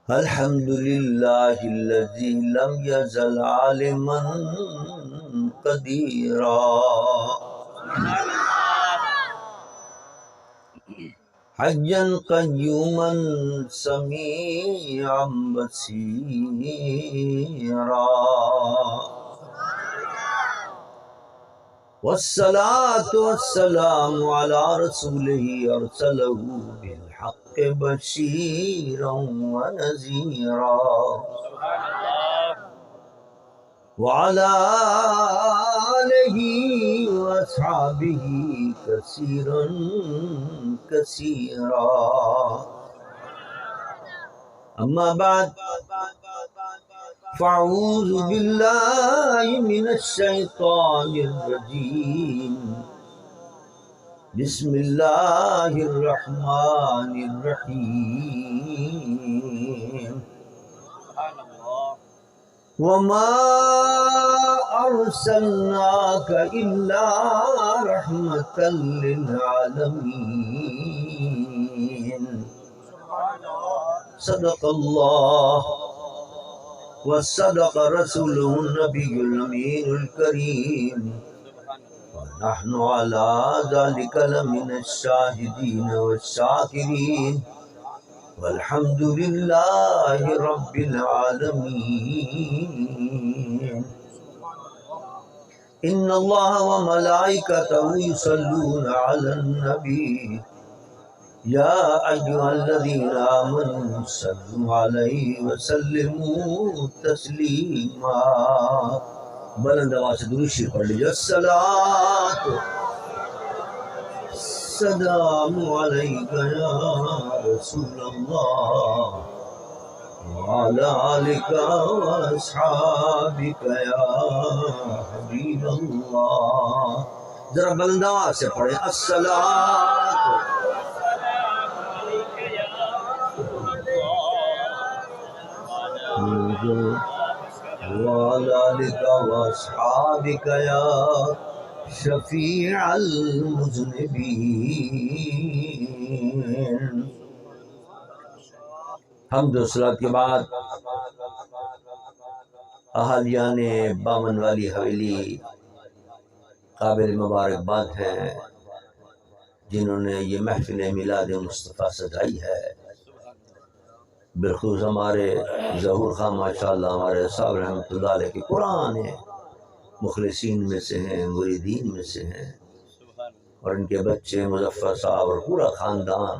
الحمد للہ الذی لم یزل عالما قدیرا حیا قیوما سمیعا بصیرا والصلاة والسلام على رسوله أرسله بالحق بشيرا ونذيرا وعلى آله وأصحابه كثيرا كثيرا أما بعد فأعوذ بالله من الشيطان الرجيم بسم الله الرحمن الرحيم وما أرسلناك إلا رحمة للعالمين صدق الله وصدق رسوله النبي الأمين الكريم ونحن على ذلك لمن الشاهدين والشاكرين والحمد لله رب العالمين إن الله وملائكته يصلون على النبي يا أيها الذين آمنوا صلوا عليه وسلموا تسليما بلند آواز سے درود شریف پڑھ لیجیے الصلاۃ السلام علیک یا رسول اللہ وعلى آلك وأصحابك يا حبيب الله ذرا بلند آواز سے پڑھیں الصلاۃ وعلى آلك وأصحابك يا شفيع المذنبين حمد و صلات کے بعد اہالیان بامن والی حویلی قابل مبارکباد ہیں جنہوں نے یہ محفل میلاد مصطفیٰ سجائی ہے، بالخصوص ہمارے ظہور خان ماشاءاللہ ہمارے صاحب رحمۃ اللہ علیہ کے قرآن مخلصین میں سے ہیں، مریدین میں سے ہیں، اور ان کے بچے مظفر صاحب اور پورا خاندان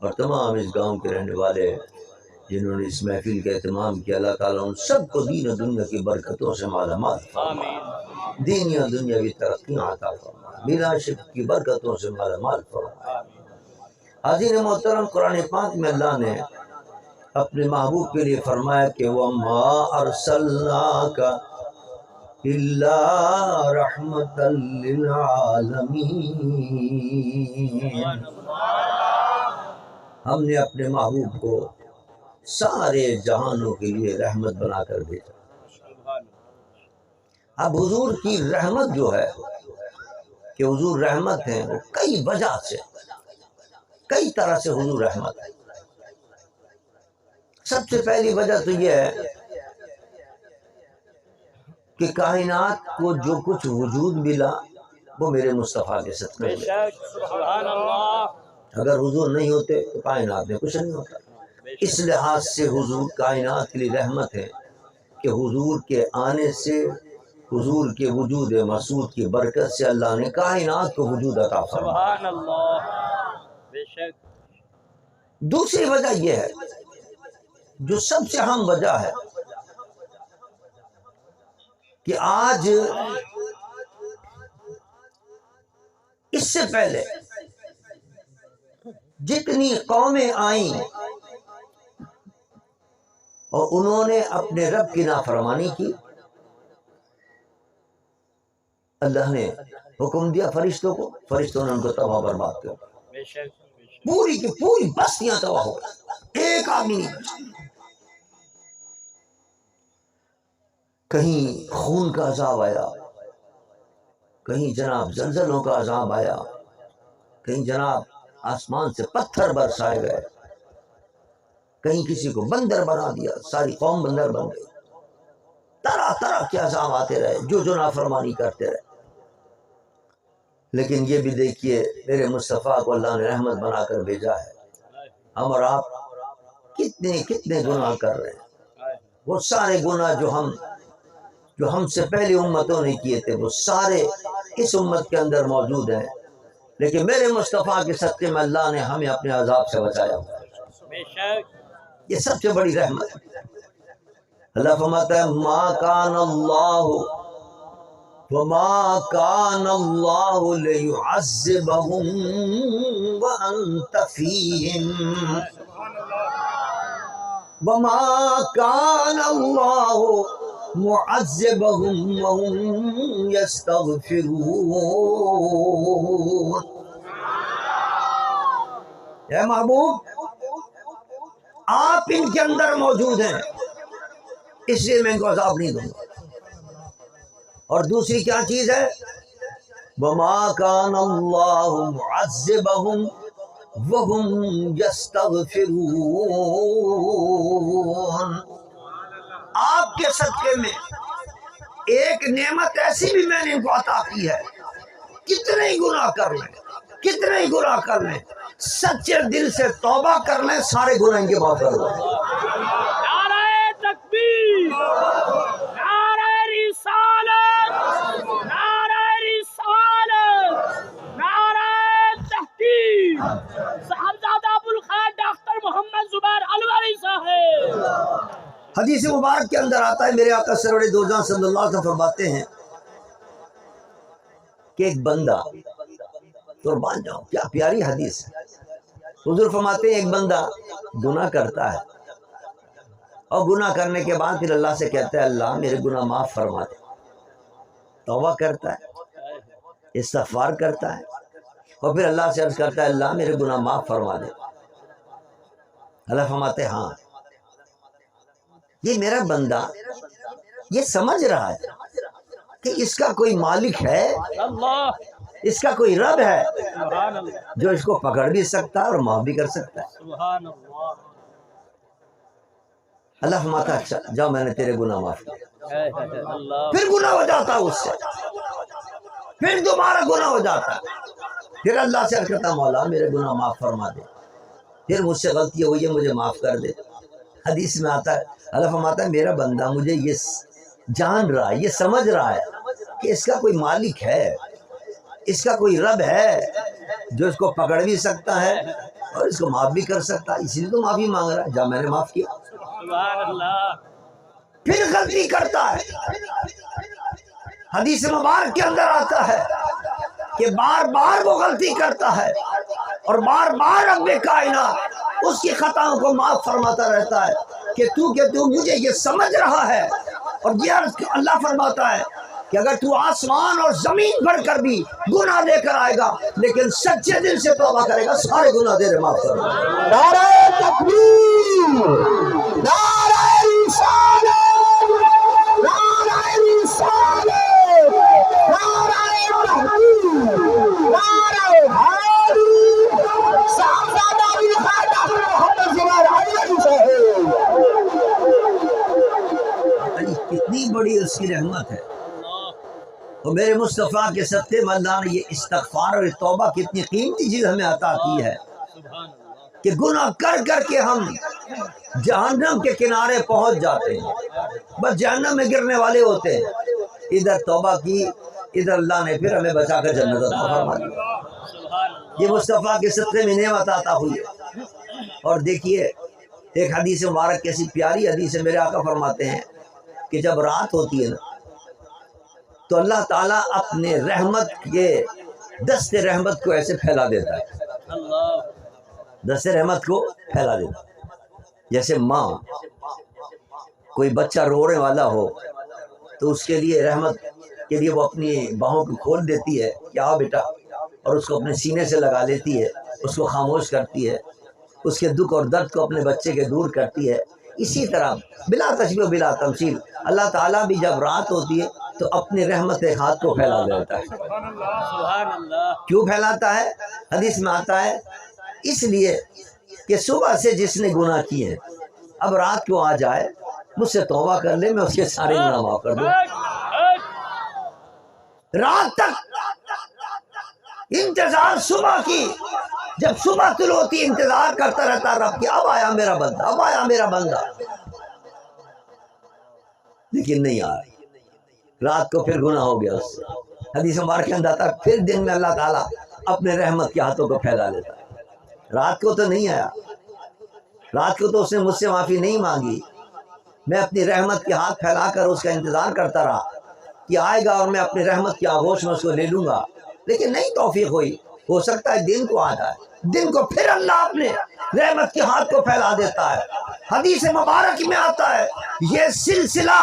اور تمام اس گاؤں کے رہنے والے جنہوں نے اس محفل کا اہتمام کیا، اللہ تعالیٰ ان سب کو دین و دنیا کی برکتوں سے مالا مال فرمائے، دینی و دنیاوی ترقیاں عطا فرمائے، بلا شک کی برکتوں سے مالا مال فرمائے۔ حاضرین محترم، قرآن پاک میں اللہ نے اپنے محبوب کے لیے فرمایا کہ وَمَا أَرْسَلْنَاكَ إِلَّا رَحْمَةً لِلْعَالَمِينَ، ہم نے اپنے محبوب کو سارے جہانوں کے لیے رحمت بنا کر بھیجا۔ اب حضور کی رحمت جو ہے کہ حضور رحمت ہیں، وہ کئی وجہ سے، کئی طرح سے حضور رحمت ہے۔ سب سے پہلی وجہ تو یہ ہے کہ کائنات کو جو کچھ وجود ملا وہ میرے مصطفیٰ کے صدقے میں۔ اگر حضور نہیں ہوتے تو کائنات میں کچھ نہیں ہوتا۔ اس لحاظ سے حضور کائنات کے لیے رحمت ہے کہ حضور کے آنے سے، حضور کے وجود مسعود کی برکت سے اللہ نے کائنات کو وجود عطا فرمایا۔ دوسری وجہ یہ ہے جو سب سے اہم وجہ ہے کہ آج اس سے پہلے جتنی قومیں آئیں اور انہوں نے اپنے رب کی نافرمانی کی، اللہ نے حکم دیا فرشتوں کو، فرشتوں نے ان کو تباہ برباد کیا، پوری کی پوری بستیاں تباہ ہو گئی، ایک آدمی نہیں بچا۔ کہیں خون کا عذاب آیا، کہیں جناب زلزلوں کا عذاب آیا، کہیں جناب آسمان سے پتھر برسائے گئے، کہیں کسی کو بندر بنا دیا، ساری قوم بندر بن گئی، طرح طرح کے عذاب آتے رہے، جو نافرمانی کرتے رہے۔ لیکن یہ بھی دیکھیے میرے مصطفیٰ کو اللہ نے رحمت بنا کر بھیجا ہے۔ ہم اور آپ کتنے گناہ کر رہے ہیں، وہ سارے گناہ جو ہم سے پہلی امتوں نے کیے تھے وہ سارے اس امت کے اندر موجود ہیں، لیکن میرے مصطفیٰ کے صدقے میں اللہ نے ہمیں اپنے عذاب سے بچایا ہوا ہے۔ یہ سب سے بڑی رحمت ہے۔ اللہ فرماتا ہے ما کان اللہ وما کان اللہ لیعذبہم وانت فیہم وما کان اللہ معذبہم وہم یستغفرون۔ اے محبوب، آپ ان کے اندر موجود ہیں، اس لیے میں ان کو عذاب نہیں دوں گا۔ اور دوسری کیا چیز ہے؟ وما کان اللہ معذبہم وہم یستغفرون۔ آپ کے صدقے میں ایک نعمت ایسی بھی میں نے ان کو عطا کی ہے، کتنے ہی گناہ کر لیں سچے دل سے توبہ کر لیں، سارے گناہ ان کے معاف کر دو۔ نعرہ تکبیر، نعرہ رسالت، نعرہ تحقیق، صاحبزادہ ابوالخیر ڈاکٹر محمد زبیر الوری صاحب۔ حدیث مبارک کے اندر آتا ہے، میرے آقا سرور دو جہاں صلی اللہ علیہ وسلم فرماتے ہیں کہ ایک بندہ، قربان جاؤں کیا پیاری حدیث ہے، حضور فرماتے ہیں ایک بندہ گناہ کرتا ہے اور گناہ کرنے کے بعد پھر اللہ سے کہتا ہے اللہ میرے گناہ معاف فرما دے، توبہ کرتا ہے، استغفار کرتا ہے اور پھر اللہ سے عرض کرتا ہے اللہ میرے گناہ معاف فرما دے۔ اللہ فرماتے ہیں ہاں یہ میرا بندہ یہ سمجھ رہا ہے کہ اس کا کوئی مالک ہے، اس کا کوئی رب ہے جو اس کو پکڑ بھی سکتا ہے اور معاف بھی کر سکتا ہے۔ اللہ فرماتا ہے اچھا جاؤ میں نے تیرے گناہ معاف کیا، پھر گناہ ہو جاتا ہے اس سے، پھر دوبارہ گناہ ہو جاتا ہے، پھر اللہ سے عرض کرتا مولا میرے گناہ معاف فرما دے، پھر مجھ سے غلطی ہوئی ہے مجھے معاف کر دے۔ حدیث میں آتا ہے اللہ فرماتا ہے میرا بندہ مجھے یہ جان رہا ہے، یہ سمجھ رہا ہے کہ اس کا کوئی مالک ہے، اس کا کوئی رب ہے جو اس کو پکڑ بھی سکتا ہے اور اس کو معاف بھی کر سکتا ہے، اسی لیے تو معافی مانگ رہا ہے، جب میں نے معاف کیا۔ پھر غلطی کرتا ہے، حدیث مبارک کے اندر آتا ہے کہ بار بار وہ غلطی کرتا ہے اور بار بار رب کائنات اس کی خطاؤں کو معاف فرماتا رہتا ہے کہ تو مجھے یہ سمجھ رہا ہے، اور یہ اللہ فرماتا ہے کہ اگر تو آسمان اور زمین بھر کر بھی گناہ لے کر آئے گا لیکن سچے دل سے توبہ کرے گا سارے گناہ تیرے معاف کر دے۔ نعرہ تکبیر، نعرہ رسالت، نعرہ رسالت، نعرہ تحقیق، نعرہ حیدری، صاحبزادہ ابوالخیر ڈاکٹر محمد زبیر الوری صاحب۔ کتنی بڑی اس کی رحمت ہے، اور میرے مصطفیٰ کے صدقے میں اللہ نے یہ استغفار اور توبہ کتنی قیمتی چیز ہمیں عطا کی ہے کہ گناہ کر کر کے ہم جہنم کے کنارے پہنچ جاتے ہیں، بس جہنم میں گرنے والے ہوتے ہیں، ادھر توبہ کی ادھر اللہ نے پھر ہمیں بچا کر جنت عطا فرما دی۔ یہ مصطفیٰ کے صدقے میں نعمت عطا ہوئی ہے۔ اور دیکھیے ایک حدیث مبارک کیسی پیاری حدیث ہے، میرے آقا فرماتے ہیں کہ جب رات ہوتی ہے نا تو اللہ تعالیٰ اپنے رحمت کے دست رحمت کو ایسے پھیلا دیتا ہے، دست رحمت کو پھیلا دیتا ہے، جیسے ماں کوئی بچہ رونے والا ہو تو اس کے لیے رحمت کے لیے وہ اپنی باہوں کو کھول دیتی ہے کہ آؤ بیٹا، اور اس کو اپنے سینے سے لگا لیتی ہے، اس کو خاموش کرتی ہے، اس کے دکھ اور درد کو اپنے بچے کے دور کرتی ہے۔ اسی طرح بلا تشبیہ و بلا تمثیل اللہ تعالیٰ بھی جب رات ہوتی ہے تو اپنی رحمت ہاتھ کو پھیلا دیتا ہے۔ کیوں پھیلاتا ہے؟ حدیث میں آتا ہے اس لیے کہ صبح سے جس نے گناہ کیے ہیں اب رات کو آ جائے مجھ سے توبہ کر لے، میں اس کے سارے گناہ معاف کر دوں۔ رات تک انتظار صبح کی، جب صبح طلوع ہوتی انتظار کرتا رہتا رب کی، اب آیا میرا بندہ، اب آیا میرا بندہ، لیکن نہیں آیا۔ رات کو پھر گناہ ہو گیا اس سے۔ حدیث مبارک کے اندر آتا ہے پھر دن میں اللہ تعالیٰ اپنے رحمت کے ہاتھوں کو پھیلا دیتا ہے۔ رات کو تو نہیں آیا، رات کو تو اس نے مجھ سے معافی نہیں مانگی، میں اپنی رحمت کے ہاتھ پھیلا کر اس کا انتظار کرتا رہا کہ آئے گا اور میں اپنی رحمت کی آغوش میں اس کو لے لوں گا، لیکن نہیں توفیق ہوئی۔ ہو سکتا ہے دن کو آ جائے، دن کو پھر اللہ اپنے رحمت کے ہاتھ کو پھیلا دیتا ہے۔ حدیث مبارک میں آتا ہے یہ سلسلہ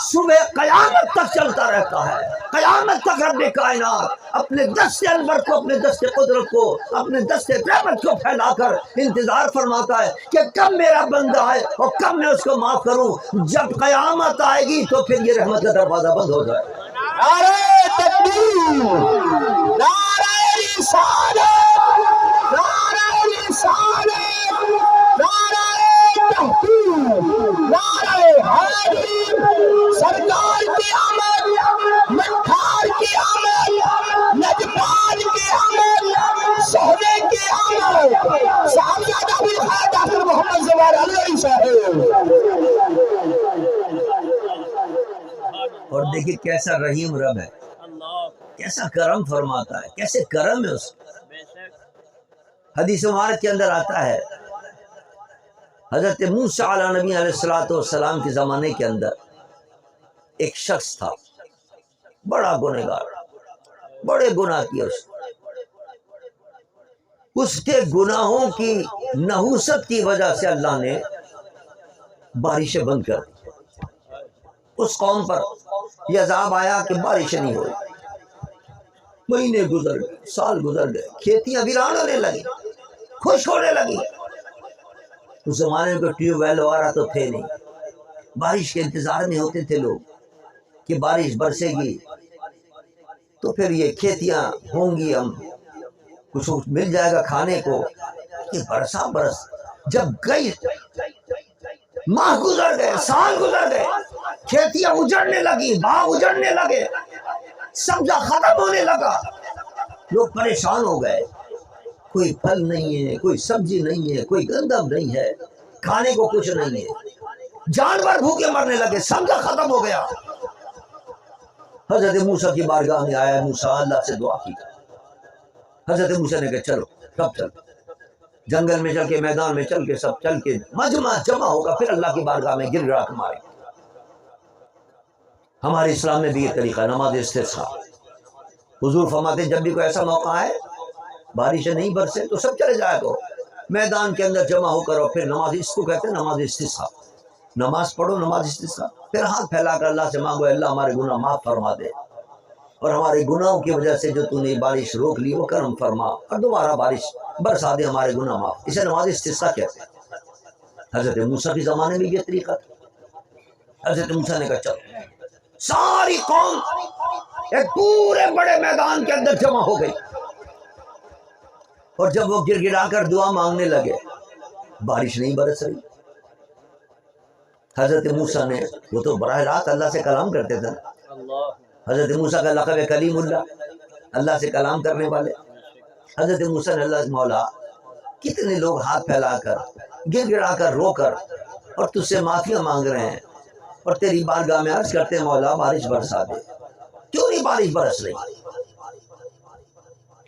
صبح قیامت تک چلتا رہتا ہے، قیامت تک رب کائنات اپنے دست انور کو، اپنے دست قدرت کو، اپنے دست رحمت کو پھیلا کر انتظار فرماتا ہے کہ کب میرا بندہ آئے اور کب میں اس کو معاف کروں۔ جب قیامت آئے گی تو پھر یہ رحمت کا دروازہ بند ہو جائے۔ نعرہ تکبیر، نعرہ رسالت، نعرہ رسالت، نعرہ تحقیق، نعرہ حیدری، سرکار کی آمد، مکھار کی آمد، نجفان کی آمد، صحبے کی آمد، صاحبزادہ ابوالخیر ڈاکٹر محمد زبیر علوی صاحب۔ اور دیکھیے کیسا رحیم رب ہے، کیسا کرم فرماتا ہے، کیسے کرم ہے اس کا۔ حدیث مبارک کے اندر آتا ہے حضرت موسیٰ علیہ نبی علیہ السلام کے زمانے کے اندر ایک شخص تھا، بڑا گنہگار، بڑے گناہ کیے اس کے گناہوں کی نحوست کی وجہ سے اللہ نے بارشیں بند کر دی۔ اس قوم پر یہ عذاب آیا کہ بارشیں نہیں ہوئی، مہینے گزر گئے، سال گزر گئے، کھیتیاں ویران ہونے لگی، خشک ہونے لگی۔ اس زمانے میں کوئی ٹیوب ویل وغیرہ تو تھے نہیں، بارش کے انتظار میں ہوتے تھے لوگ کہ بارش برسے گی تو پھر یہ کھیتیاں ہوں گی، ہم کچھ مل جائے گا کھانے کو۔ کہ برسا برس جب گئی، ماہ گزر گئے، سال گزر گئے، کھیتیاں اجڑنے لگی، باغ اجڑنے لگے، سبزہ ختم ہونے لگا، لوگ پریشان ہو گئے، کوئی پھل نہیں ہے، کوئی سبزی نہیں ہے، کوئی گندم نہیں ہے، کھانے کو کچھ نہیں ہے، جانور بھوکے مرنے لگے، سبزہ ختم ہو گیا۔ حضرت موسیٰ کی بارگاہ میں آیا، موسیٰ اللہ سے دعا کی۔ حضرت موسیٰ نے کہا چلو سب چل، جنگل میں چل کے، میدان میں چل کے، سب چل کے مجمع جمع ہوگا، پھر اللہ کی بارگاہ میں گر گڑا کے مارے۔ ہمارے اسلام میں بھی یہ طریقہ ہے، نماز استسقاء۔ حضور فرماتے جب بھی کوئی ایسا موقع ہے بارشیں نہیں برسے تو سب چلے جائے گا میدان کے اندر جمع ہو کر، اور پھر نماز، اس کو کہتے ہیں نماز استسقاء۔ نماز پڑھو، نماز استسقاء، پھر ہاتھ پھیلا کر اللہ سے مانگو اللہ ہمارے گناہ معاف فرما دے، اور ہمارے گناہوں کی وجہ سے جو تو نے بارش روک لی وہ کرم فرما، اور دوبارہ بارش برسا دے، ہمارے گناہ معاف۔ اسے نماز استسقاء کہتے ہیں۔ حضرت موسیٰ کے زمانے میں یہ طریقہ تھا۔ حضرت موسیٰ نے کہا چلو، ساری قوم ایک پورے بڑے میدان کے اندر جمع ہو گئی، اور جب وہ گر گڑا کر دعا مانگنے لگے بارش نہیں برس رہی۔ حضرت موسیٰ نے، وہ تو براہ راست اللہ سے کلام کرتے تھے نا، حضرت موسیٰ کا لقب ہے کلیم اللہ، اللہ سے کلام کرنے والے۔ حضرت موسیٰ نے اللہ مولا کتنے لوگ ہاتھ پھیلا کر، گر گڑا کر، رو کر، اور تجھ سے معافیاں مانگ رہے ہیں، اور تیری بارگاہ میں عرض کرتے ہیں مولا بارش برسا دے، کیوں نہیں بارش برس رہی؟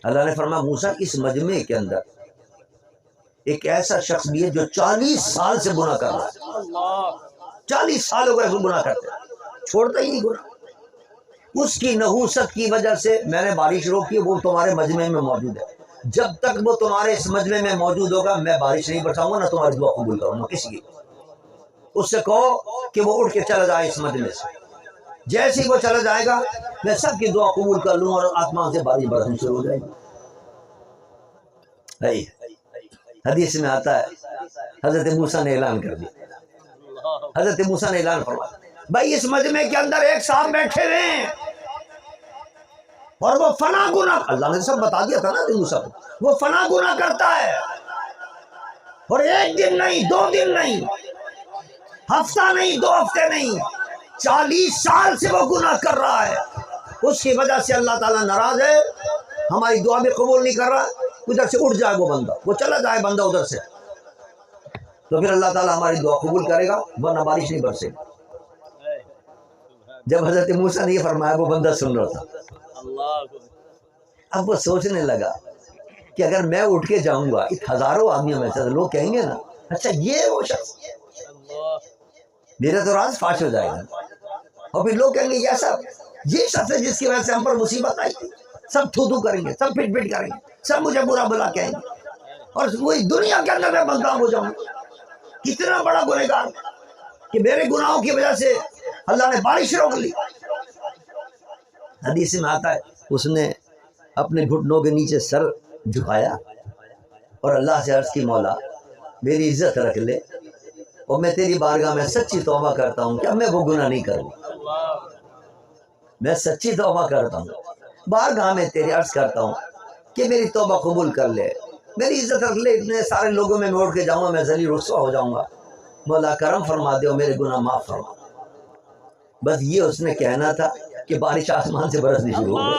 اللہ نے فرمایا موسیٰ اس مجمع کے اندر ایک ایسا شخص بھی ہے جو 40 سال سے گناہ کر رہا ہے، 40 سال ہو گئے گناہ کرتے ہیں، چھوڑتا ہی نہیں گناہ۔ اس کی نحوست کی وجہ سے میں نے بارش روکی، وہ تمہارے مجمع میں موجود ہے، جب تک وہ تمہارے اس مجمع میں موجود ہوگا میں بارش نہیں برساؤں گا، نہ تمہاری دعا قبول کروں گا کسی کی۔ اس سے کہو کہ وہ اٹھ کے چلا جائے اس مجمع سے، جیسے ہی وہ چلا جائے گا میں سب کی دعا قبول کر لوں اور آسمان سے بارش برسنی شروع ہو جائے گی۔ حدیث میں آتا ہے حضرت موسیٰ نے اعلان کر دیا، حضرت موسیٰ نے اعلان فرمایا بھائی اس مجمع کے اندر ایک صاحب بیٹھے ہوئے ہیں اور وہ فنا گناہ، اللہ نے سب بتا دیا تھا نا موسیٰ کو، وہ فنا گناہ کرتا ہے، اور ایک دن نہیں، 2 دن نہیں، ہفتہ نہیں، 2 ہفتے نہیں، 40 سال سے وہ گناہ کر رہا ہے، اس کی وجہ سے اللہ تعالیٰ ناراض ہے، ہماری دعا بھی قبول نہیں کر رہا، ادھر سے اٹھ جائے وہ بندہ، وہ چلا جائے بندہ ادھر سے، تو پھر اللہ تعالیٰ ہماری دعا قبول کرے گا، ورنہ بارش نہیں برسے گی۔ جب حضرت موسیٰ نے یہ فرمایا وہ بندہ سن رہا تھا، اب وہ سوچنے لگا کہ اگر میں اٹھ کے جاؤں گا ہزاروں آدمیوں میں سے، لوگ کہیں گے نا اچھا یہ وہ شخص، میرا تو راز فاش ہو جائے گا، اور پھر لوگ کہیں گے یہ شخص ہے جس کی وجہ سے ہم پر مصیبت آئی، سب تھو تھو کریں گے، سب پٹ پٹ کریں گے، سب مجھے برا بلا کہیں گے، اور وہی دنیا کے اندر میں بدنام ہو جاؤں، کتنا بڑا گنہگار کہ میرے گناہوں کی وجہ سے اللہ نے بارش روک لی۔ حدیث میں آتا ہے اس نے اپنے گھٹنوں کے نیچے سر جھکایا اور اللہ سے عرض کی مولا میری عزت رکھ لے، اور میں تیری بارگاہ میں سچی توبہ کرتا ہوں کہ اب میں وہ گناہ نہیں کروں، میں سچی توبہ کرتا ہوں، بارگاہ میں تیری عرض کرتا ہوں کہ میری توبہ قبول کر لے، میری عزت رکھ لے، اتنے سارے لوگوں میں اٹھ کے جاؤں گا، میں ذلیل رسوا ہو جاؤں گا، مولا کرم فرما دے اور میرے گناہ معاف فرما۔ بس یہ اس نے کہنا تھا کہ بارش آسمان سے برسنی شروع ہو گئی۔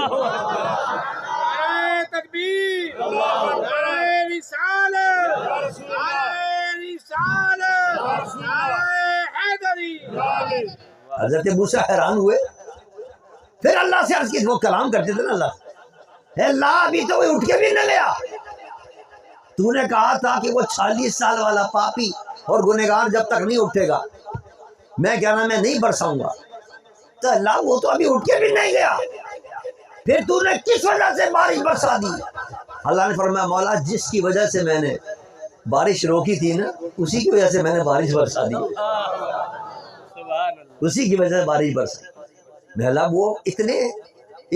نعرہ تکبیر، نعرہ رسالت، نعرہ رسالت، نعرہ حیدری۔ حضرت موسیٰ حیران ہوئے، پھر اللہ سے عرض کی، وہ کلام کرتے تھے نا اللہ، اے اللہ ابھی تو وہ اٹھ کے بھی نہ گیا، تو نے کہا تھا کہ وہ 40 سال والا پاپی اور گنہگار جب تک نہیں اٹھے گا میں کیا نام ہے نہیں برساؤں گا، تو اللہ وہ تو ابھی اٹھ کے بھی نہیں گیا، پھر تو نے کس وجہ سے بارش برسا دی؟ اللہ نے فرمایا مولا جس کی وجہ سے میں نے بارش روکی تھی نا اسی کی وجہ سے میں نے بارش برسا دی، اسی کی وجہ سے بارش برسا۔ بہلا وہ اتنے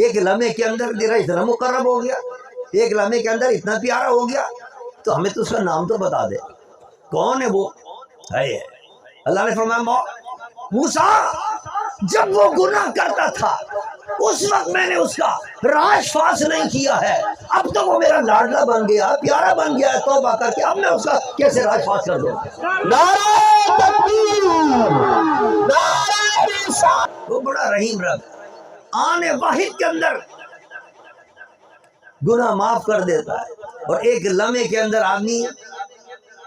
ایک لمحے کے اندر تیرا اتنا مقرب ہو گیا، ایک لمحے کے اندر اتنا پیارا ہو گیا، تو ہمیں تو اس کا نام تو بتا دے کون ہے وہ؟ ہے اللہ نے فرمایا موسیٰ جب وہ گناہ کرتا تھا اس وقت میں نے اس کا راز فاش نہیں کیا ہے، اب تو وہ میرا لاڈلا بن گیا، پیارا بن گیا ہے، توبہ کر کے اب میں اس کا کیسے راز فاش کر دوں؟ نعرہ تکبیر، نعرہ رسالت۔ وہ بڑا رحیم رب آنے واحد کے اندر گناہ معاف کر دیتا ہے، اور ایک لمحے کے اندر آدمی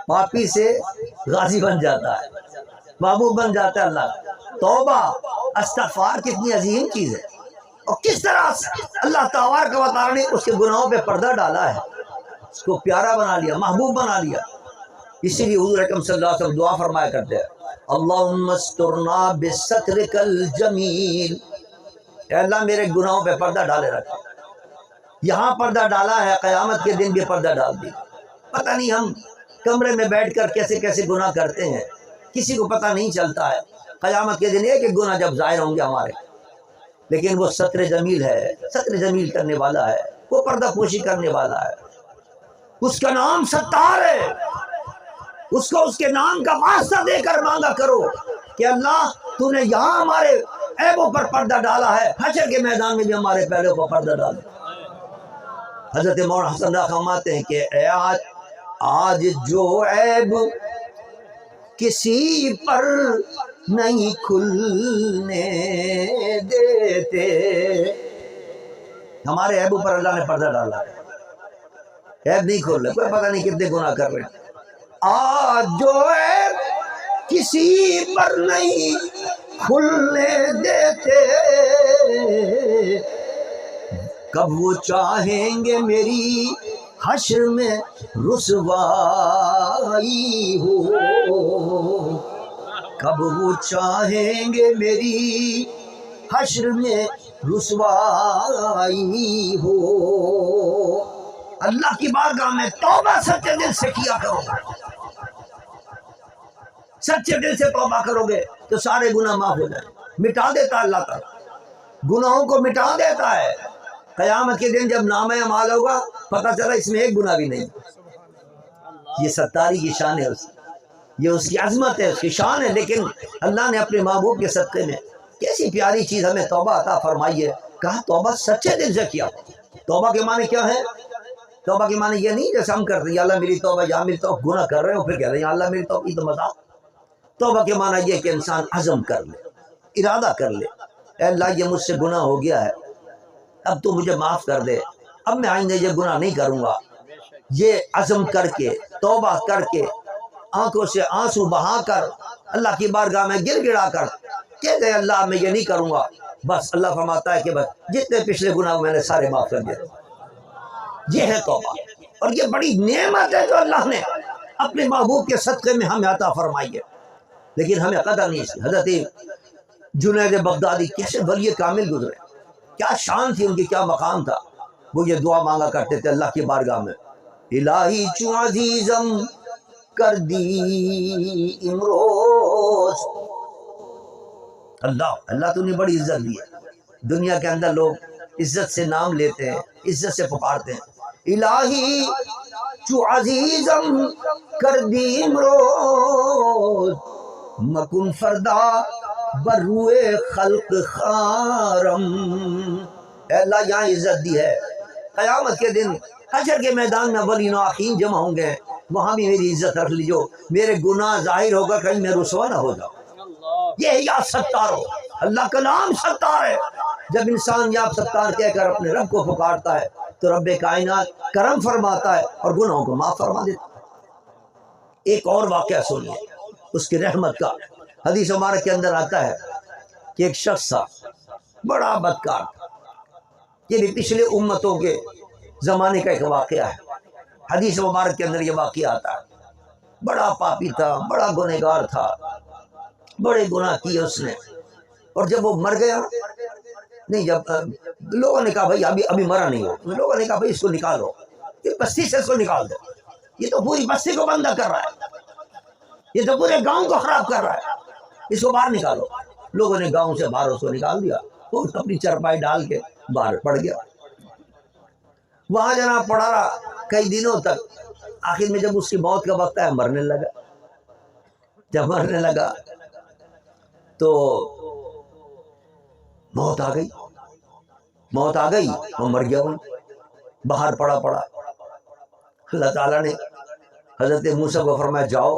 پاپی سے غازی بن جاتا ہے، محبوب بن جاتا ہے اللہ۔ توبہ استغفار کتنی عظیم چیز ہے، اور کس طرح اللہ تبارک و تعالیٰ نے اس کے گناہوں پہ پردہ ڈالا ہے، اس کو پیارا بنا لیا، محبوب بنا لیا۔ اسی لیے حضور اکرم صلی اللہ علیہ وسلم دعا فرمایا کرتے ہیں اللہم استرنا بسترک الجمیل، اے اللہ میرے گناہوں پہ پردہ ڈالے رکھا، یہاں پردہ ڈالا ہے قیامت کے دن بھی پردہ ڈال دی۔ پتہ نہیں ہم کمرے میں بیٹھ کر کیسے کیسے گناہ کرتے ہیں، کسی کو پتہ نہیں چلتا ہے، قیامت کے دن ایک ایک گناہ جب ظاہر ہوں گے ہمارے، لیکن وہ ستر جمیل ہے، ستر جمیل کرنے والا ہے، وہ پردہ پوشی کرنے والا ہے، اس کا نام ستار ہے، اس کو اس کے نام کا واسطہ دے کر مانگا کرو کہ اللہ تو نے یہاں ہمارے عیبوں پر پردہ ڈالا ہے، حشر کے میدان میں بھی ہمارے پہلوں پر پردہ ڈالا۔ حضرت مولانا حسن رضا فرماتے ہیں کہ اے آج جو عیب کسی پر نہیں کھلنے دیتے، ہمارے عیبوں پر اللہ نے پردہ ڈالا ہے، عیب نہیں کھول رہے، کوئی پتہ نہیں کتنے گناہ کر رہے ہیں۔ آج جو عیب کسی پر نہیں کھلنے دیتے، کب وہ چاہیں گے میری حشر میں رسوائی ہو، کب وہ چاہیں گے میری حشر میں رسوائی ہو۔ اللہ کی بارگاہ میں توبہ سچے دل سے کیا کرو، سچے دل سے توبہ کرو گے تو سارے گناہ معاف ہو جائیں، مٹا دیتا اللہ تعالیٰ، گناہوں کو مٹا دیتا ہے۔ قیامت کے دن جب نامہ اعمال ہوگا پتہ چلا اس میں ایک گناہ بھی نہیں۔ یہ ستاری کی شان ہے، یہ اس کی عظمت ہے، اس کی شان ہے، لیکن اللہ نے اپنے محبوب کے صدقے میں کیسی پیاری چیز ہمیں توبہ عطا فرمائی ہے۔ کہا توبہ سچے دل سے کیا۔ توبہ کے معنی کیا ہے؟ توبہ کے معنی یہ نہیں جیسے ہم کرتے ہیں یا اللہ میری توبہ، یا میری توبہ، گناہ کر رہے ہو پھر کہہ رہے ہیں یا اللہ میری توبہ، یہ تو مذاق۔ توبہ کے معنی یہ کہ انسان عزم کر لے، ارادہ کر لے، اے اللہ یہ مجھ سے گناہ ہو گیا ہے، اب تو مجھے معاف کر دے، اب میں آئندہ یہ گناہ نہیں کروں گا۔ یہ عزم کر کے، توبہ کر کے، آنکھوں سے آنسو بہا کر، اللہ کی بارگاہ میں گر گڑا کر کہ دے اللہ میں یہ نہیں کروں گا، بس اللہ فرماتا ہے کہ بس جتنے پچھلے گناہ میں نے سارے معاف کر دیے۔ یہ ہے توبہ، اور یہ بڑی نعمت ہے جو اللہ نے اپنے محبوب کے صدقے میں ہمیں عطا فرمائی ہے، لیکن ہمیں قدر نہیں سی۔ حضرت جنید بغدادی کیسے ولی کامل گزرے، کیا شان تھی ان کی، کیا مقام تھا۔ وہ یہ دعا مانگا کرتے تھے اللہ کی بارگاہ میں، الہی چوں عزیزم کر دی امروز، اللہ تو نے بڑی عزت دی ہے۔ دنیا کے اندر لوگ عزت سے نام لیتے ہیں، عزت سے پکارتے ہیں، الہی چو عزیزم کر دی امروز، مکن فردا بر روئے خلق خارم۔ اے اللہ یہاں عزت دی ہے، قیامت کے دن حشر کے میدان میں اولین و آخرین جمع ہوں گے، وہاں بھی میری عزت رکھ لیجو، میرے گناہ ظاہر ہوگا کہیں میں رسوا نہ ہو جاؤں۔ یہ یا ستار ہو، اللہ کا نام ستار ہے۔ جب انسان یا ستار کہہ کر اپنے رب کو پکارتا ہے تو رب کائنات کرم فرماتا ہے اور گناہوں کو معاف فرما دیتا ہے۔ ایک اور واقعہ سنیے اس کی رحمت کا۔ حدیث مبارک کے اندر آتا ہے کہ ایک شخص تھا، بڑا بدکار تھا۔ یہ بھی پچھلے امتوں کے زمانے کا ایک واقعہ ہے، حدیث مبارک کے اندر یہ واقعہ آتا ہے۔ بڑا پاپی تھا، بڑا گنہگار تھا، بڑے گناہ کیے اس نے، اور جب وہ مر گیا، نہیں جب لوگوں نے کہا بھائی ابھی مرا نہیں ہو، لوگوں نے کہا بھائی اس کو نکالو، یہ بستی سے اس کو نکال دو، یہ تو پوری بستی کو بندہ کر رہا ہے، یہ تو پورے گاؤں کو خراب کر رہا ہے، اس کو باہر نکالو۔ لوگوں نے گاؤں سے باہر اس کو نکال دیا، وہ اپنی چرپائی ڈال کے باہر پڑ گیا، وہاں جناب پڑا رہا کئی دنوں تک۔ آخر میں جب اس کی موت کا وقت آیا، مرنے لگا۔ جب مرنے لگا تو موت آ گئی، وہ مر گیا، باہر پڑا۔ اللہ تعالیٰ نے حضرت موسیٰ کو فرمایا جاؤ،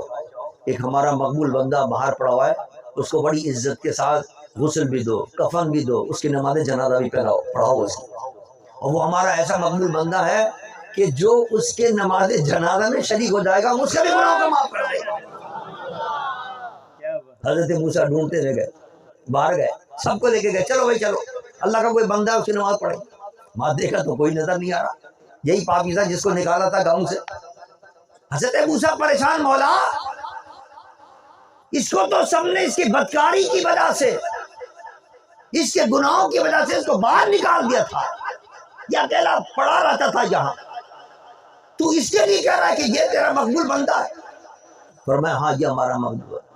ایک ہمارا مقبول بندہ باہر پڑا ہوا ہے، اس کو بڑی عزت کے ساتھ غسل بھی دو، کفن بھی دو، اس کی نماز جنازہ بھی پڑھاؤ اس کو، اور وہ ہمارا ایسا مقبول بندہ ہے کہ جو اس کے نماز جنازہ میں شریک ہو جائے گا اس کا بھی گناہوں کو معاف کر دے گا۔ حضرت موسیٰ ڈھونڈتے رہ گئے، باہر گئے، سب کو لے کے گئے، چلو بھائی چلو، اللہ کا کوئی بندہ ہے اس کی نماز پڑھے۔ وہاں دیکھا تو کوئی نظر نہیں آ رہا، یہی پاپی تھا جس کو نکالا تھا گاؤں سے۔ حضرت موسیٰ پریشان، مولا اس کو تو سب نے اس کی بدکاری کی وجہ سے، اس کے گناہوں کی وجہ سے اس کو باہر نکال دیا تھا، یہ اکیلا پڑا رہتا تھا یہاں، تو اس کے لیے کہہ رہا ہے کہ یہ تیرا مقبول بندہ ہے؟ فرمایا ہاں یہ ہمارا مقبول ہے۔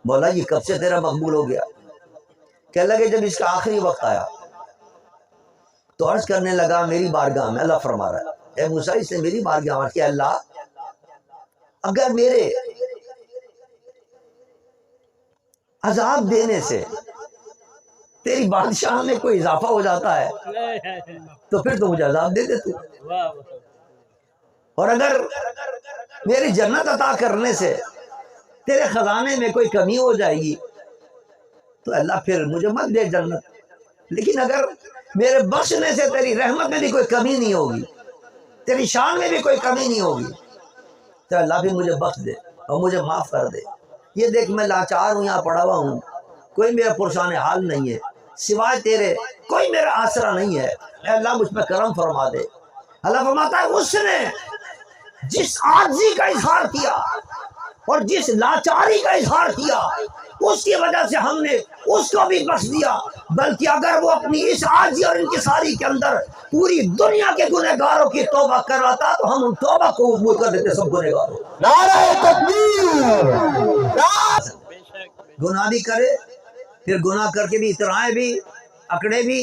مولا یہ کب سے تیرا مقبول ہو گیا؟ کہنے لگے جب اس کا آخری وقت آیا تو عرض کرنے لگا میری بارگاہ میں، اللہ فرما رہا ہے اے موسیٰ اس نے میری بارگاہ میں کہ اللہ اگر میرے عذاب دینے سے تیری بادشاہ میں کوئی اضافہ ہو جاتا ہے تو پھر تو مجھے عذاب دے دے تو، اور اگر میری جنت عطا کرنے سے تیرے خزانے میں کوئی کمی ہو جائے گی تو اللہ پھر مجھے مت دے جنت، لیکن اگر میرے بخشنے سے تیری رحمت میں بھی کوئی کمی نہیں ہوگی، تیری شان میں بھی کوئی کمی نہیں ہوگی تو اللہ بھی مجھے بخش دے اور مجھے معاف کر دے۔ یہ دیکھ میں لاچار ہوں، یہاں پڑا ہوا ہوں، کوئی میرا پرسان حال نہیں ہے، سوائے تیرے کوئی میرا آسرا نہیں ہے، اے اللہ مجھ پہ کرم فرما دے۔ اللہ فرماتا ہے اس نے جس عاجزی کا اظہار کیا اور جس لاچاری کا اظہار کیا اس کی وجہ سے ہم نے اس کو بھی بخش دیا، بلکہ اگر وہ اپنی اس عاجزی اور انکساری کے اندر پوری دنیا کے گنہگاروں کی توبہ کر رہا تھا تو ہم ان توبہ کو قبول کر دیتے سب گنہگاروں۔ نعرہ تکبیر، گناہ بھی کرے، پھر گناہ کر کے بھی اترائے بھی، اکڑے بھی،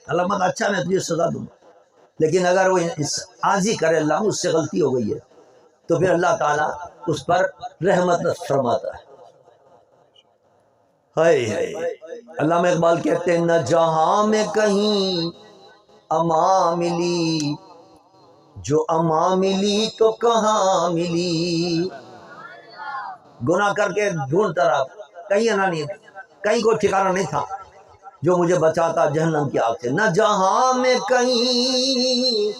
اللہ مت اچھا میں تجھے سزا دوں، لیکن اگر وہ عاجزی کرے اللہ مجھ سے غلطی ہو گئی ہے تو پھر اللہ تعالیٰ اس پر رحمت فرماتا ہے۔ علامہ اقبال کہتے ہیں نہ جہاں میں کہیں اما ملی، جو اما ملی تو کہاں ملی، گناہ کر کے ڈھونڈتا رہا، کہیں نہ نہیں، کہیں کوئی ٹھکانہ نہیں تھا جو مجھے بچاتا جہنم کی آگ سے۔ نہ جہاں میں کہیں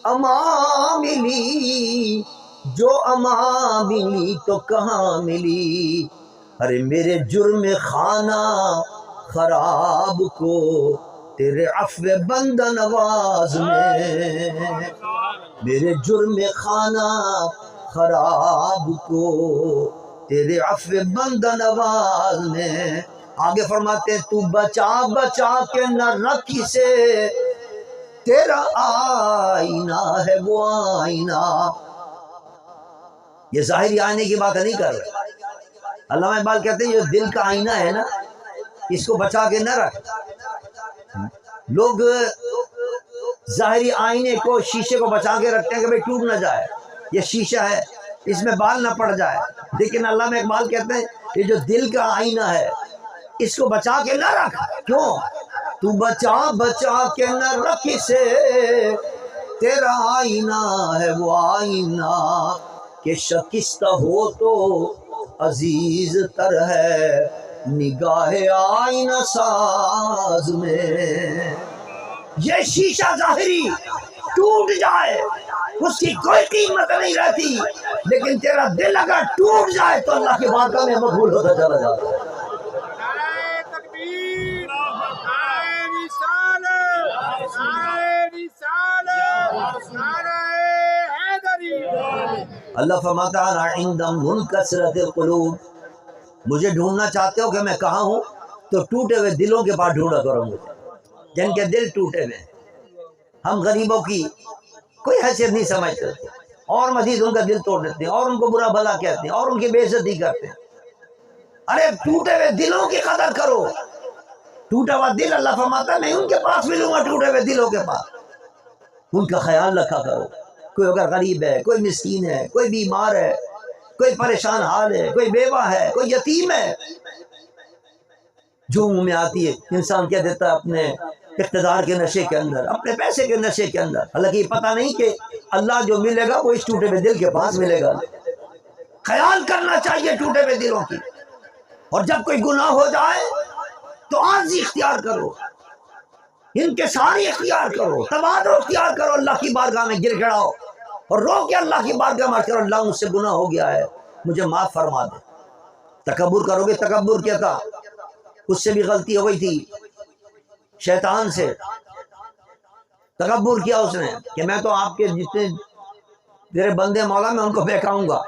امان ملی، جو امان ملی تو کہاں ملی، ارے میرے جرم خانہ خراب کو تیرے عفو بندہ نواز میں، میرے جرم خانہ خراب کو تیرے عفو بندہ نواز میں۔ آگے فرماتے ہیں تو بچا بچا کے نہ رکھ اسے، تیرا آئینہ ہے وہ آئینہ۔ یہ ظاہری آئینے کی بات نہیں کر رہے، علامہ اقبال کہتے ہیں یہ دل کا آئینہ ہے نا، اس کو بچا کے نہ رکھ۔ لوگ ظاہری آئینے کو، شیشے کو بچا کے رکھتے ہیں کہ بھئی ٹوٹ نہ جائے، یہ شیشہ ہے اس میں بال نہ پڑ جائے، لیکن علامہ اقبال کہتے ہیں یہ جو دل کا آئینہ ہے اس کو بچا کے نہ رکھ۔ کیوں؟ تو بچا بچا کے نہ رکھ اسے، تیرا آئینہ ہے وہ آئینہ، کہ شکستہ ہو تو عزیز تر ہے نگاہ آئینہ ساز میں۔ یہ شیشہ ظاہری ٹوٹ جائے اس کی کوئی قیمت نہیں رہتی، لیکن تیرا دل اگر ٹوٹ جائے تو اللہ کی بارگاہ میں مقبول ہوتا چلا جاتا ہے۔ نعرہ تکبیر، نعرہ رسالت، نعرہ رسالت، نعرہ حیدری۔ اللہ فرماتا ہے عند منکسرۃ القلوب، مجھے ڈھونڈنا چاہتے ہو کہ میں کہاں ہوں تو ٹوٹے ہوئے دلوں کے پاس ڈھونڈا کرو مجھے، جن کے دل ٹوٹے ہوئے ہیں۔ ہم غریبوں کی کوئی حیثیت نہیں سمجھتے اور مزید ان کا دل توڑ دیتے ہیں اور ان کو برا بھلا کہتے ہیں اور ان کی بے عزتی کرتے ہیں۔ ارے ٹوٹے ہوئے دلوں کی قدر کرو۔ ٹوٹا ہوا دل اللہ فرماتا ہے میں ان کے پاس ملوں گا، ٹوٹے ہوئے دلوں کے پاس ان کا خیال رکھا کرو۔ کوئی اگر غریب ہے، کوئی مسکین ہے، کوئی بیمار ہے، کوئی پریشان حال ہے، کوئی بیوہ ہے، کوئی یتیم ہے، جو منہ میں آتی ہے انسان کہہ دیتا ہے اپنے اقتدار کے نشے کے اندر، اپنے پیسے کے نشے کے اندر، حالانکہ یہ پتہ نہیں کہ اللہ جو ملے گا وہ اس ٹوٹے ہوئے دل کے پاس ملے گا۔ خیال کرنا چاہیے ٹوٹے ہوئے دلوں کی، اور جب کوئی گناہ ہو جائے تو عاجزی اختیار کرو، انکساری اختیار کرو، تواضع اختیار کرو، اللہ کی بارگاہ میں گر گڑاؤ اور رو کے اللہ کی بارگاہ میں کرو اللہ مجھ سے گناہ ہو گیا ہے مجھے معاف فرما دے۔ تکبر کرو گے، تکبر کیا تھا، اس سے بھی غلطی ہو گئی تھی، شیطان سے تکبر کیا اس نے کہ میں تو آپ کے جتنے تیرے بندے مولا میں ان کو بہکاؤں گا۔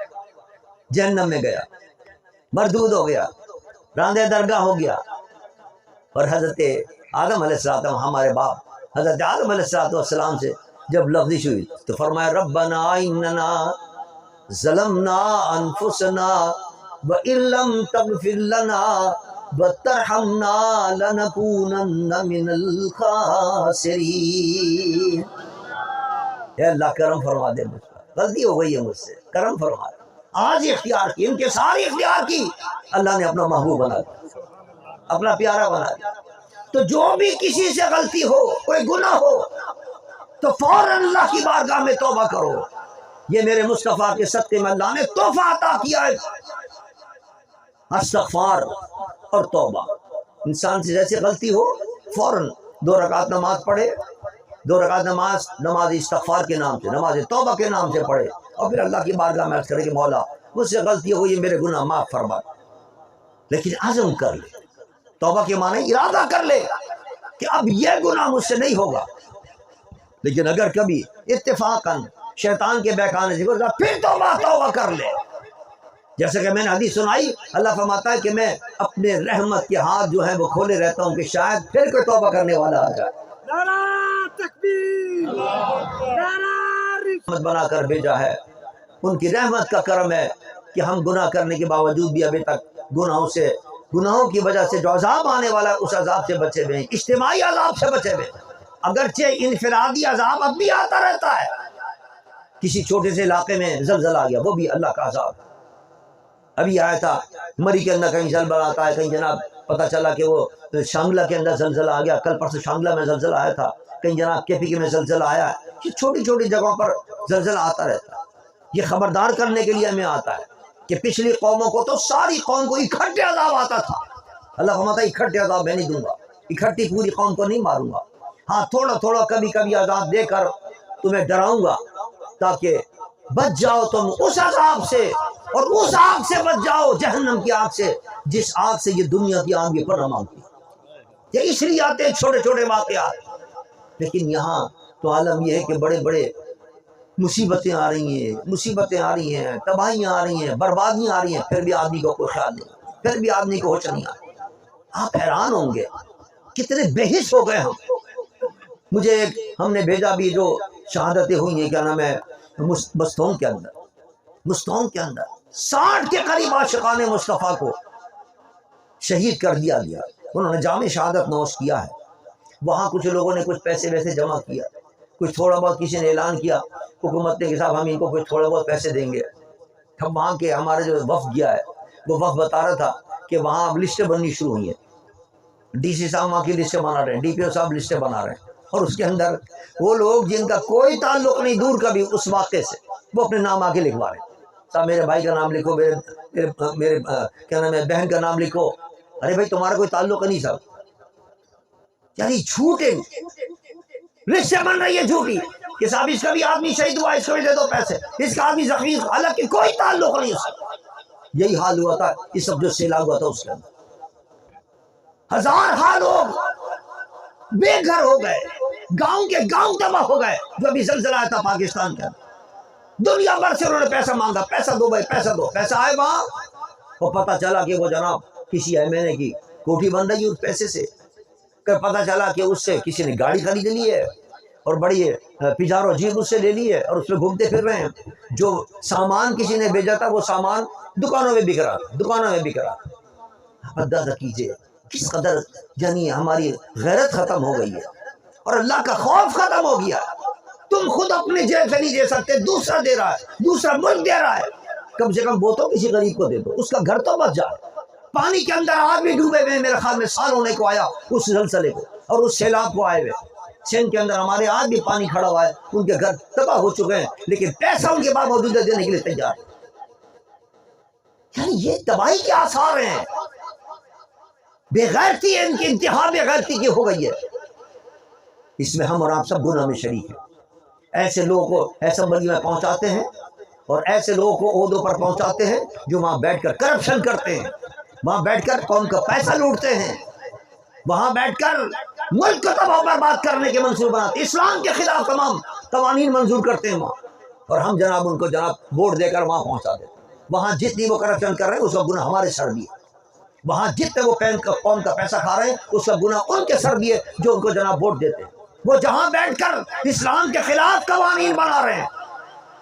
جہنم میں گیا، مردود ہو گیا، راندے درگاہ ہو گیا۔ اور حضرت آدم علیہ السلام، ہمارے باپ حضرت آدم علیہ السلام سے جب لفظش ہوئی تو فرمایا ربنا اننا ظلمنا انفسنا وان لم تغفر لنا وترحمنا لنکونن من الخاسرین۔ اے اللہ کرم فرما دے مجھ پر، غلطی ہو گئی ہے مجھ سے، کرم فرما دے۔ آج اختیار کی، ان کے ساری اختیار کی، اللہ نے اپنا محبوب بنا دیا، اپنا پیارا بنا دیا۔ تو جو بھی کسی سے غلطی ہو، کوئی گناہ ہو، تو فوراً اللہ کی بارگاہ میں توبہ کرو۔ یہ میرے مصطفیٰ کے صدقے میں اللہ نے تحفہ عطا کیا ہے، استغفار اور توبہ۔ انسان سے جیسے غلطی ہو فوراً 2 رکعت نماز پڑھے، 2 رکعت نماز استغفار کے نام سے، نماز توبہ کے نام سے پڑھے، اور پھر اللہ کی بارگاہ میں عرض کرے کہ مولا مجھ سے غلطی ہو، یہ میرے گناہ معاف فرما۔ لیکن عزم کر لے، توبہ کے معنی ارادہ کر لے کہ اب یہ گناہ مجھ سے نہیں ہوگا۔ لیکن اگر کبھی اتفاقاً شیطان کے بہکانے سے گزرا پھر توبہ کر لے۔ جیسے کہ میں نے حدیث سنائی، اللہ فرماتا ہے کہ میں اپنے رحمت کے ہاتھ جو ہیں وہ کھولے رہتا ہوں کہ شاید پھر کوئی توبہ کرنے والا آ جائے۔ نعرہ تکبیر، نعرہ رحمت بنا کر بھیجا ہے، ان کی رحمت کا کرم ہے کہ ہم گناہ کرنے کے باوجود بھی ابھی تک گناہوں کی وجہ سے جو عذاب آنے والا ہے اس عذاب سے بچے ہوئے ہیں، اجتماعی عذاب سے بچے ہوئے ہیں۔ اگرچہ انفرادی عذاب اب بھی آتا رہتا ہے، کسی چھوٹے سے علاقے میں زلزلہ آ گیا، وہ بھی اللہ کا عذاب۔ ابھی آیا تھا مری کے اندر کہیں زلزلہ آتا ہے، کہیں جناب پتہ چلا کہ وہ شانگلہ کے اندر زلزلہ آ گیا، کل پرسوں شانگلہ میں زلزلہ آیا تھا، کہیں جناب KPK میں زلزلہ آیا ہے۔ یہ چھوٹی چھوٹی جگہوں پر زلزلہ آتا رہتا ہے، یہ خبردار کرنے کے لیے ہمیں آتا ہے کہ پچھلی قوموں کو تو ساری قوم کو اکٹھے عذاب آتا تھا، اللہ فرماتا ہے اکٹھے عذاب میں نہیں دوں گا، اکٹھی پوری قوم کو نہیں ماروں گا، ہاں تھوڑا تھوڑا کبھی کبھی عذاب دے کر تمہیں ڈراؤں گا تاکہ بچ جاؤ تم اس عذاب سے، اور اس آگ سے بچ جاؤ، جہنم کی آگ سے، جس آگ سے یہ دنیا کی آگ پر نہ مانگتی۔ یہ اس لیے آتے ہیں چھوٹے چھوٹے واقعات، لیکن یہاں تو عالم یہ ہے کہ بڑے بڑے مصیبتیں آ رہی ہیں، تباہیاں آ رہی ہیں، بربادیاں آ رہی ہیں، پھر بھی آدمی کو کوئی خیال نہیں، پھر بھی آدمی کو ہوش نہیں آتا۔ آپ حیران ہوں گے کتنے بے حس ہو گئے مجھے ہم نے بھیجا بھی جو شہادتیں ہوئی ہیں، کیا نام ہے، مستونگ کے اندر 60 کے قریب عاشقان مصطفیٰ کو شہید کر دیا گیا، انہوں نے جام شہادت نوش کیا ہے۔ وہاں کچھ لوگوں نے کچھ پیسے ویسے جمع کیا، کچھ تھوڑا بہت کسی نے اعلان کیا حکومت نے کہ صاحب ہم ان کو کچھ تھوڑا بہت پیسے دیں گے۔ ہم وہاں کے ہمارے جو وفد گیا ہے وہ وفد بتا رہا تھا کہ وہاں اب لسٹیں بننی شروع ہوئی ہیں، ڈی سی صاحب وہاں کی لسٹیں بنا رہے ہیں، ڈی پی او صاحب لسٹیں بنا رہے ہیں، اور اس کے اندر وہ لوگ جن کا کوئی تعلق نہیں دور کا بھی اس واقعے سے، وہ اپنے نام آ کے لکھوا رہے ہیں، صاحب میرے بھائی کا نام لکھو، میرے کیا نام ہے بہن کا نام لکھو۔ ارے بھائی تمہارا کوئی تعلق نہیں صاحب، یعنی جھوٹے لسٹیں بن رہی ہے جھوٹی کہ صاحب اس کا بھی آدمی شہید ہوا، اس کو بھی دے دو پیسے، اس کا آدمی زخمی، حالانکہ کوئی تعلق نہیں اس کا۔ یہی حال ہوا تھا اس سب جو سیلاب ہوا تھا اس کے اندر، ہزار لوگ بے گھر ہو گئے، گاؤں کے گاؤں تباہ ہو گئے۔ جو ابھی زلزلہ آیا تھا پاکستان کے اندر، دنیا بھر سے انہوں نے پیسہ مانگا، پیسہ دو بھائی پیسہ دو، پیسہ آئے وہاں اور پتہ چلا کہ وہ جناب کسی ایم این اے کی کوٹھی بن رہی ہے اس پیسے سے، پھر پتہ چلا کہ اس سے کسی نے گاڑی خرید لی ہے اور بڑی پجارو جیب اس سے لے لی ہے اور اس میں گھومتے پھر رہے ہیں۔ جو سامان کسی نے بھیجا تھا وہ سامان دکانوں میں بک رہا تھا۔ اندازہ کیجئے کس قدر یعنی ہماری غیرت ختم ہو گئی ہے اور اللہ کا خوف ختم ہو گیا۔ تم خود اپنے جیب سے نہیں دے سکتے، دوسرا دے رہا ہے، دوسرا ملک دے رہا ہے، کم سے کم وہ تو کسی غریب کو دے دو، اس کا گھر تو بچ جائے۔ پانی کے اندر آج بھی ڈوبے ہوئے میرے خیال میں سال ہونے کو آیا اس زلزلے کو اور اس سیلاب کو آئے ہوئے۔ سندھ کے اندر ہمارے آج بھی پانی کھڑا ہوا ہے، ان کے گھر تباہ ہو چکے ہیں، لیکن پیسہ ان کے پاس موجود ہے دینے کے لیے تیار ہے۔ یعنی یہ تباہی کے آثار ہیں، بے غیرتی ہے، ان کی انتہا بے غیرتی کی ہو گئی ہے۔ اس میں ہم اور آپ سب گناہ میں شریک ہیں۔ ایسے لوگوں کو اسمبلی میں پہنچاتے ہیں اور ایسے لوگوں کو عہدوں پر پہنچاتے ہیں جو وہاں بیٹھ کر کرپشن کرتے ہیں، وہاں بیٹھ کر قوم کا پیسہ لوٹتے ہیں، وہاں بیٹھ کر ملک کو تباہ برباد کرنے کے منصوبے بناتے ہیں، اسلام کے خلاف تمام قوانین منظور کرتے ہیں وہاں، اور ہم جناب ان کو جناب ووٹ دے کر وہاں پہنچا دیتے ہیں۔ وہاں جتنی وہ کرپشن کر رہے ہیں اس کا گناہ ہمارے سر بھی ہے، وہاں جتنے وہ قوم کا پیسہ کھا رہے ہیں اس کا گناہ ان کے سر بھی ہے جو ان کو جناب ووٹ دیتے ہیں۔ وہ جہاں بیٹھ کر اسلام کے خلاف قوانین بنا رہے ہیں،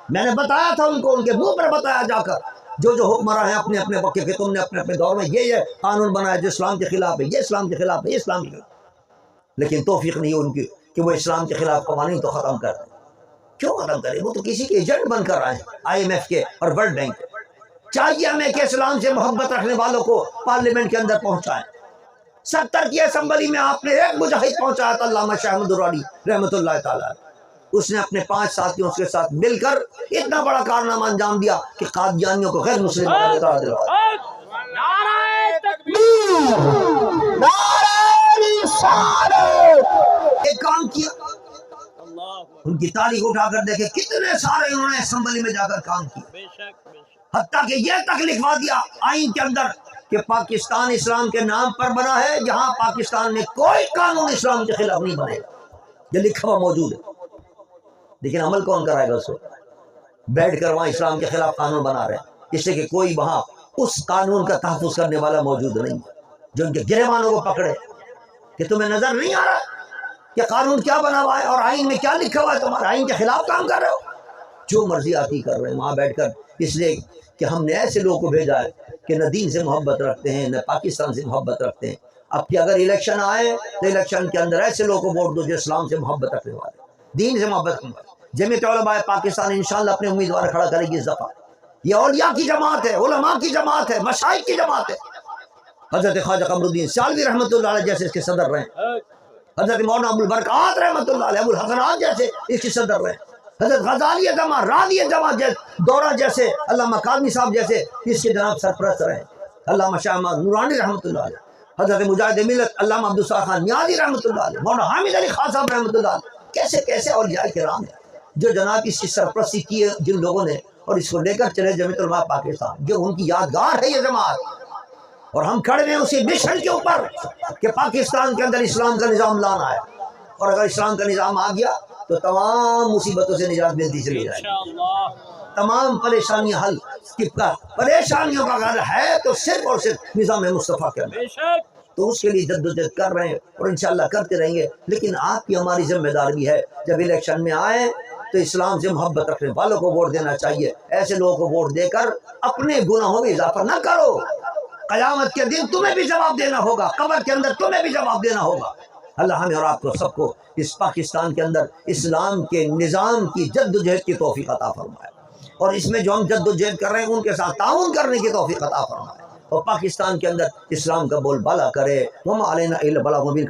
میں نے بتایا تھا ان کو، ان کے منہ پر بتایا جا کر، جو حکمراں ہیں اپنے اپنے وقت کے، تم نے اپنے اپنے دور میں یہ قانون بنایا جو اسلام کے خلاف ہے، یہ اسلام کے خلاف ہے، یہ اسلام کے خلاف، لیکن توفیق نہیں ان کی کہ وہ اسلام کے خلاف قوانین تو ختم کر دیں۔ کیوں ختم کریں؟ وہ تو کسی کے ایجنٹ بن کر آئے آئی ایم ایف کے اور ورلڈ بینک کے۔ چاہیے ہمیں کہ اسلام سے محبت رکھنے والوں کو پارلیمنٹ کے اندر پہنچائیں۔ 70 کی اسمبلی میں آپ نے ایک مجاہد پہنچایا تھا، علامہ شاہ احمد درانی رحمۃ اللہ تعالیٰ، اس نے اپنے 5 ساتھیوں کے ساتھ مل کر اتنا بڑا کارنامہ انجام دیا کہ قادیانیوں کو غیر مسلم قرار دلوایا۔ نعرہ تکبیر، نعرہ رسالت، ایک کام کیا، ان کی تاریخ اٹھا کر دیکھے کتنے سارے انہوں نے اسمبلی میں جا کر کام کیا، حتیٰ کہ یہ تک لکھوا دیا آئین کے اندر کہ پاکستان اسلام کے نام پر بنا ہے، یہاں پاکستان میں کوئی قانون اسلام کے خلاف نہیں بنے گا، یہ لکھا ہوا موجود ہے، لیکن عمل کون کرائے گا اس کو؟ بیٹھ کر وہاں اسلام کے خلاف قانون بنا رہے ہیں، اس لیے کہ کوئی وہاں اس قانون کا تحفظ کرنے والا موجود نہیں ہے جو ان کے گریبانوں کو پکڑے کہ تمہیں نظر نہیں آ رہا کہ قانون کیا بنا ہوا ہے اور آئین میں کیا لکھا ہوا ہے، تمہارے آئین کے خلاف کام کر رہے ہو، جو مرضی آتی کر رہے ہیں وہاں بیٹھ کر، اس لیے کہ ہم نے ایسے لوگوں کو بھیجا ہے کہ نہ دین سے محبت رکھتے ہیں نہ پاکستان سے محبت رکھتے ہیں۔ اب کہ اگر الیکشن آئے تو الیکشن کے اندر ایسے لوگوں کو ووٹ دو جو اسلام سے محبت رکھنے والے، دین سے محبت رکھنے والے۔ جمعیت علماء پاکستان انشاءاللہ اپنے امیدوار کھڑا کرے گی اس دفعہ، یہ اولیاء کی جماعت ہے، علماء کی جماعت ہے، مشائخ کی جماعت ہے۔ حضرت خواجہ قمر الدین سیالوی رحمۃ اللہ علیہ جیسے اس کے صدر رہے، حضرت مولانا ابو البرکات رحمۃ اللہ علیہ، ابو الحسنات جیسے اس کے صدر رہے، حضرت غزالی جمع، راضی جمع، دورہ جیسے، علامہ کاظمی صاحب جیسے اس کے جناب سرپرست رہے، علامہ شاہ نورانی رحمۃ اللہ علیہ، حضرت مجاہد ملت علامہ عبدالصالح خان نیازی رحمۃ اللہ علیہ، مولانا حامد علی خان صاحب رحمۃ اللہ علیہ، کیسے کیسے اولیاء کرام ہیں جو جناب اس کی سرپرستی کی ہے جن لوگوں نے، اور اس کو لے کر چلے جمعیت علماء پاکستان، جو ان کی یادگار ہے یہ جماعت، اور ہم کھڑے ہیں اسی مشن کے اوپر کہ پاکستان کے اندر اسلام کا نظام لانا ہے، اور اگر اسلام کا نظام آ گیا تو تمام مصیبتوں سے نجات ملتی چلی جائے گی، تمام پریشانیاں حل، پریشانیوں کا حل ہے تو صرف اور صرف نظام مصطفیٰ کے اندر، تو اس کے لیے جدوجہد کر رہے ہیں اور انشاءاللہ کرتے رہیں گے، لیکن آپ کی ہماری ذمہ داری بھی ہے جب الیکشن میں آئیں تو اسلام سے محبت رکھنے والوں کو ووٹ دینا چاہیے، ایسے لوگوں کو ووٹ دے کر اپنے گناہوں میں اضافہ نہ کرو، قیامت کے دن تمہیں بھی جواب دینا ہوگا، قبر کے اندر تمہیں بھی جواب دینا ہوگا۔ اللہ ہمیں اور آپ کو سب کو اس پاکستان کے اندر اسلام کے نظام کی جدوجہد کی توفیق عطا فرمائے، اور اس میں جو ہم جدوجہد کر رہے ہیں ان کے ساتھ تعاون کرنے کی توفیق عطا فرمائے، اور پاکستان کے اندر اسلام کا بول بالا کرے۔ وما علینا الا البلاغ المبین۔